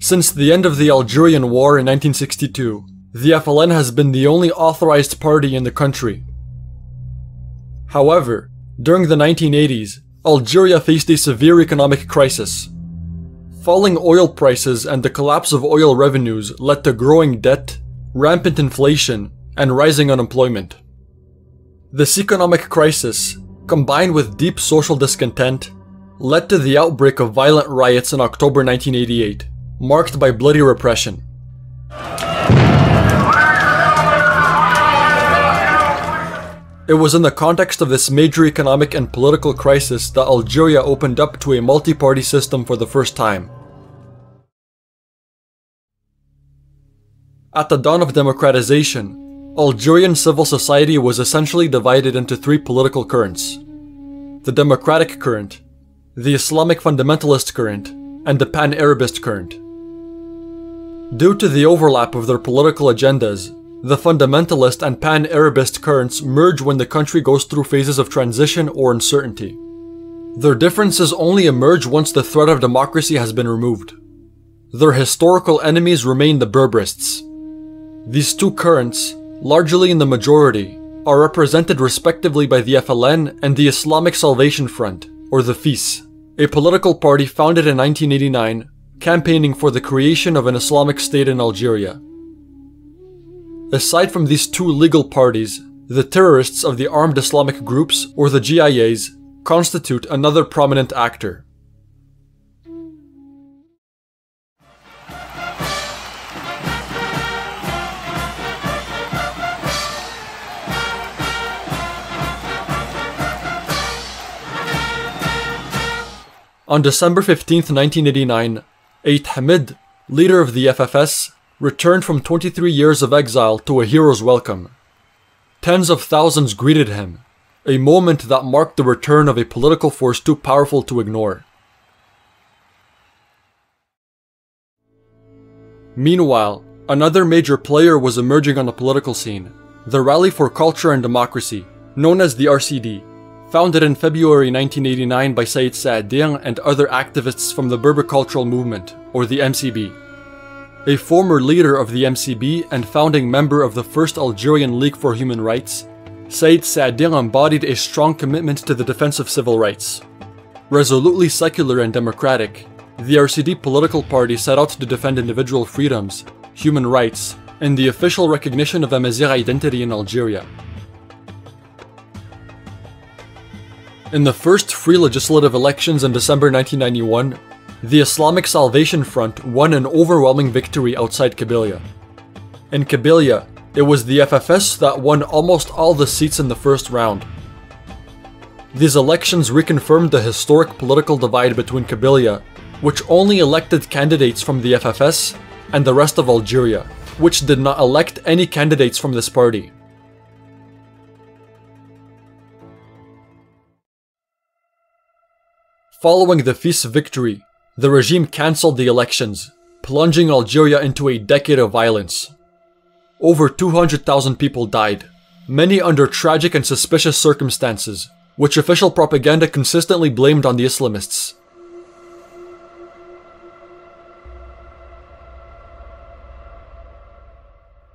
Since the end of the Algerian War in 1962, the FLN has been the only authorized party in the country. However, during the 1980s, Algeria faced a severe economic crisis. Falling oil prices and the collapse of oil revenues led to growing debt, rampant inflation, and rising unemployment. This economic crisis, combined with deep social discontent, led to the outbreak of violent riots in October 1988, marked by bloody repression. It was in the context of this major economic and political crisis that Algeria opened up to a multi-party system for the first time. At the dawn of democratization, Algerian civil society was essentially divided into three political currents: the democratic current, the Islamic fundamentalist current, and the pan-Arabist current. Due to the overlap of their political agendas, the fundamentalist and pan-Arabist currents merge when the country goes through phases of transition or uncertainty. Their differences only emerge once the threat of democracy has been removed. Their historical enemies remain the Berbérists. These two currents, largely in the majority, are represented respectively by the FLN and the Islamic Salvation Front, or the FIS, a political party founded in 1989, campaigning for the creation of an Islamic state in Algeria. Aside from these two legal parties, the terrorists of the armed Islamic groups, or the GIAs, constitute another prominent actor. On December 15, 1989, Ait Hamid, leader of the FFS, returned from 23 years of exile to a hero's welcome. Tens of thousands greeted him, a moment that marked the return of a political force too powerful to ignore. Meanwhile, another major player was emerging on the political scene, the Rally for Culture and Democracy, known as the RCD, founded in February 1989 by Said Saadin and other activists from the Berber Cultural Movement, or the MCB. A former leader of the MCB and founding member of the First Algerian League for Human Rights, Said Saadin embodied a strong commitment to the defense of civil rights. Resolutely secular and democratic, the RCD political party set out to defend individual freedoms, human rights, and the official recognition of Amazigh identity in Algeria. In the first free legislative elections in December 1991, the Islamic Salvation Front won an overwhelming victory outside Kabyle. In Kabyle, it was the FFS that won almost all the seats in the first round. These elections reconfirmed the historic political divide between Kabyle, which only elected candidates from the FFS, and the rest of Algeria, which did not elect any candidates from this party. Following the FIS victory, the regime cancelled the elections, plunging Algeria into a decade of violence. Over 200,000 people died, many under tragic and suspicious circumstances, which official propaganda consistently blamed on the Islamists.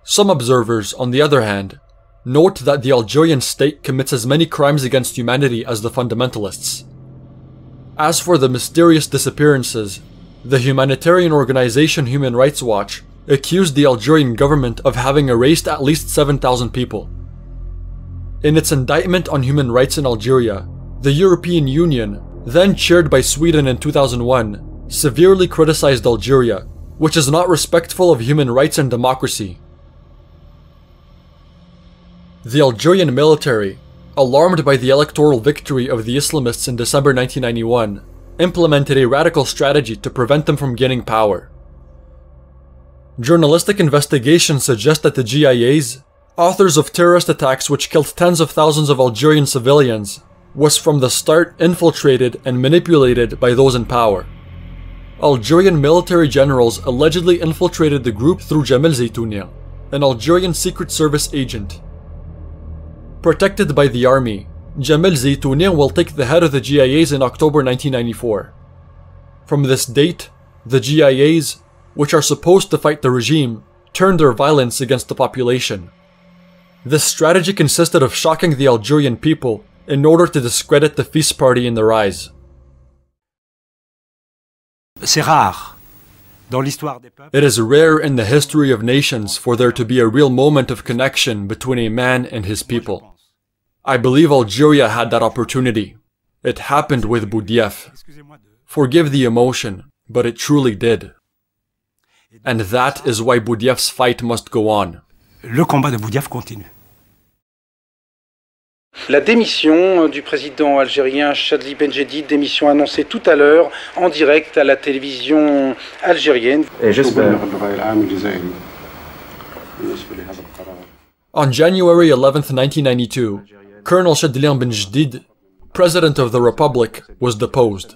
Some observers, on the other hand, note that the Algerian state commits as many crimes against humanity as the fundamentalists. As for the mysterious disappearances, the humanitarian organization Human Rights Watch accused the Algerian government of having erased at least 7,000 people. In its indictment on human rights in Algeria, the European Union, then chaired by Sweden in 2001, severely criticized Algeria, which is not respectful of human rights and democracy. The Algerian military, alarmed by the electoral victory of the Islamists in December 1991, implemented a radical strategy to prevent them from gaining power. Journalistic investigations suggest that the GIAs, authors of terrorist attacks which killed tens of thousands of Algerian civilians, was from the start infiltrated and manipulated by those in power. Algerian military generals allegedly infiltrated the group through Jamel Zaytouni, an Algerian Secret Service agent. Protected by the army, Jamel Zaytouni will take the head of the GIAs in October 1994. From this date, the GIAs, which are supposed to fight the regime, turned their violence against the population. This strategy consisted of shocking the Algerian people in order to discredit the Fils party in their eyes. It is rare in the history of nations for there to be a real moment of connection between a man and his people. I believe Algeria had that opportunity. It happened with Boudiaf. Forgive the emotion, but it truly did. And that is why Boudiaf's fight must go on. Le combat de Boudiaf continue. La démission du président algérien Chadli Benjedid, démission annoncée tout à l'heure en direct à la télévision algérienne. On January 11th, 1992, Colonel Chadli Benjedid, President of the Republic, was deposed.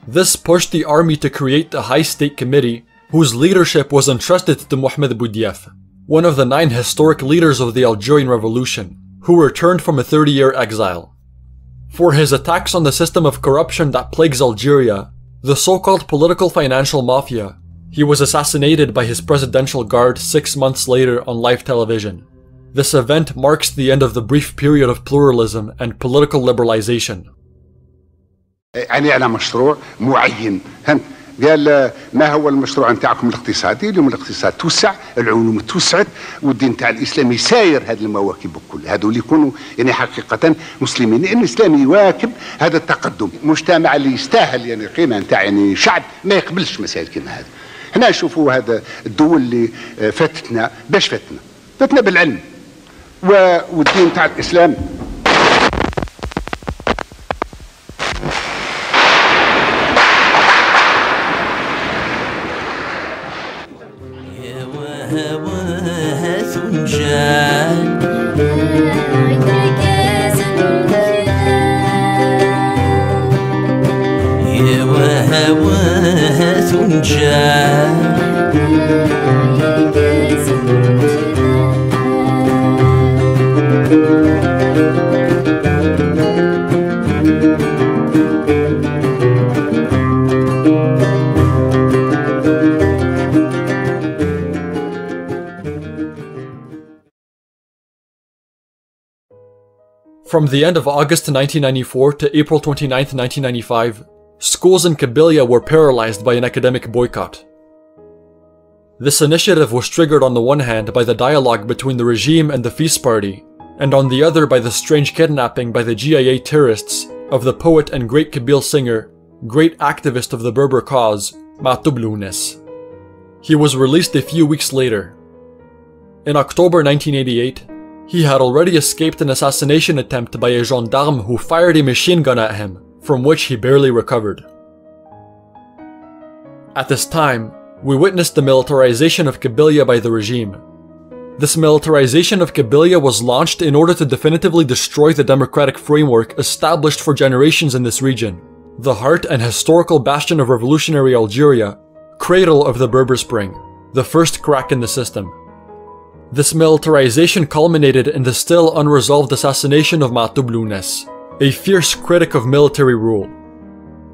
This pushed the army to create the High State Committee, whose leadership was entrusted to Mohamed Boudiaf, one of the 9 historic leaders of the Algerian Revolution, who returned from a 30-year exile. For his attacks on the system of corruption that plagues Algeria, the so-called political financial mafia, he was assassinated by his presidential guard 6 months later on live television. This event marks the end of the brief period of pluralism and political liberalization. يعني على مشروع معين قال ما هو المشروع نتاعكم الاقتصادي؟ اليوم الاقتصاد توسع، العلوم توسعت، والدين نتاع الاسلام يساير هذه المواكب الكل، هذول يكونوا يعني حقيقه مسلمين، لان الاسلام يواكب هذا التقدم، مجتمع اللي يستاهل يعني قيمه نتاع يعني شعب ما يقبلش مسائل كما هذا. هنا نشوفوا هذا الدول اللي فاتتنا باش فاتنا بالعلم والدين نتاع الاسلام. From the end of August 1994 to April 29, 1995, schools in Kabyle were paralyzed by an academic boycott. This initiative was triggered on the one hand by the dialogue between the regime and the Fils party, and on the other by the strange kidnapping by the GIA terrorists of the poet and great Kabyle singer, great activist of the Berber cause, Matoub Lounes. He was released a few weeks later. In October 1988, he had already escaped an assassination attempt by a gendarme who fired a machine gun at him, from which he barely recovered. At this time, we witnessed the militarization of Kabyle by the regime. This militarization of Kabyle was launched in order to definitively destroy the democratic framework established for generations in this region, the heart and historical bastion of revolutionary Algeria, cradle of the Berber Spring, the first crack in the system. This militarization culminated in the still unresolved assassination of Matoub Lounes, a fierce critic of military rule.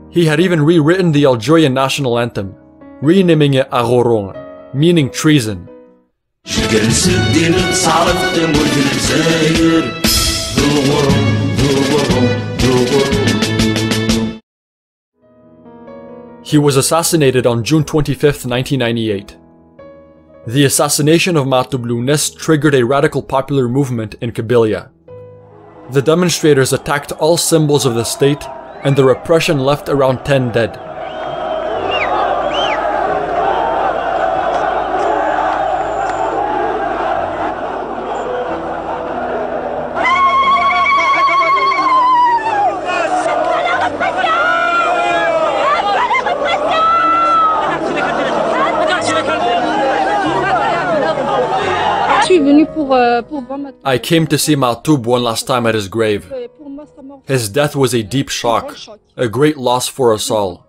He had even rewritten the Algerian national anthem, renaming it Aghoron, meaning treason. He was assassinated on June 25, 1998. The assassination of Matoub Lounes triggered a radical popular movement in Kabyle. The demonstrators attacked all symbols of the state, and the repression left around 10 dead. I came to see Matoub one last time at his grave. His death was a deep shock, a great loss for us all.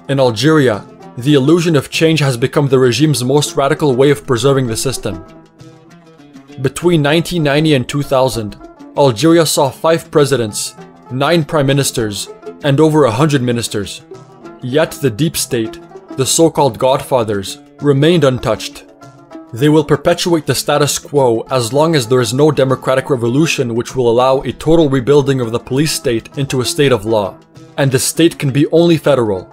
In Algeria, the illusion of change has become the regime's most radical way of preserving the system. Between 1990 and 2000, Algeria saw 5 presidents, 9 prime ministers, and over 100 ministers. Yet the deep state, the so-called godfathers, remained untouched. They will perpetuate the status quo as long as there is no democratic revolution which will allow a total rebuilding of the police state into a state of law, and the state can be only federal.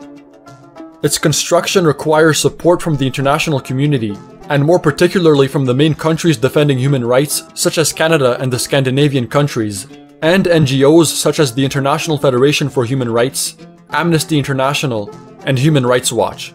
Its construction requires support from the international community, and more particularly from the main countries defending human rights, such as Canada and the Scandinavian countries, and NGOs such as the International Federation for Human Rights, Amnesty International, and Human Rights Watch.